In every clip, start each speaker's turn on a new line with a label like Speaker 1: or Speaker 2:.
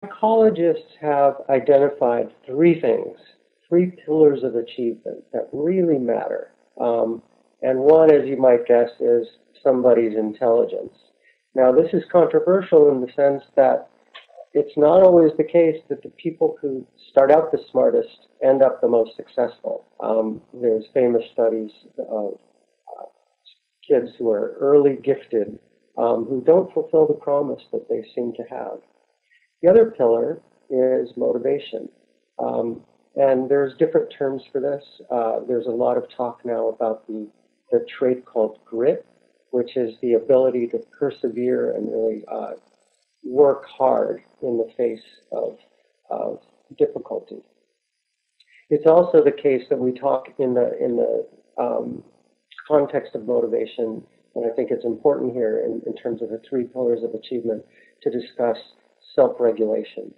Speaker 1: Psychologists have identified three things, three pillars of achievement that really matter. And one, as you might guess, is somebody's intelligence. Now, this is controversial in the sense that it's not always the case that the people who start out the smartest end up the most successful. There's famous studies of kids who are early gifted who don't fulfill the promise that they seem to have. The other pillar is motivation. And there's different terms for this. There's a lot of talk now about the trait called grit, which is the ability to persevere and really work hard in the face of difficulty. It's also the case that we talk in the context of motivation, and I think it's important here in terms of the three pillars of achievement to discuss self-regulation,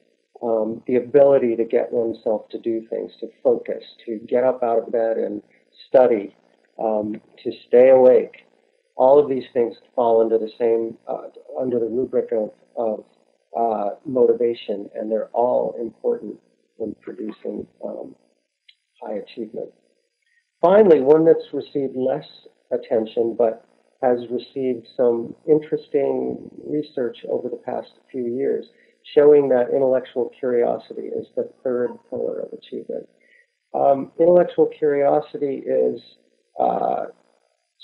Speaker 1: the ability to get oneself to do things, to focus, to get up out of bed and study, to stay awake. All of these things fall under the same, under the rubric of motivation, and they're all important in producing high achievement. Finally, one that's received less attention but has received some interesting research over the past few years, showing that intellectual curiosity is the third pillar of achievement. Intellectual curiosity is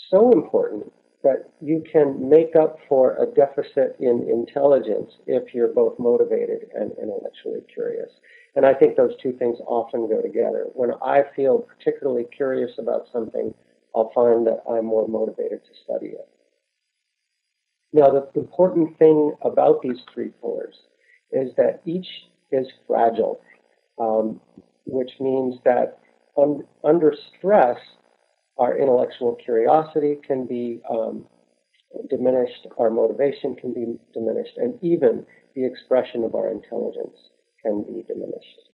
Speaker 1: so important that you can make up for a deficit in intelligence if you're both motivated and intellectually curious. And I think those two things often go together. When I feel particularly curious about something, I'll find that I'm more motivated to study it. Now, the important thing about these three pillars is that each is fragile, which means that under stress, our intellectual curiosity can be diminished, our motivation can be diminished, and even the expression of our intelligence can be diminished.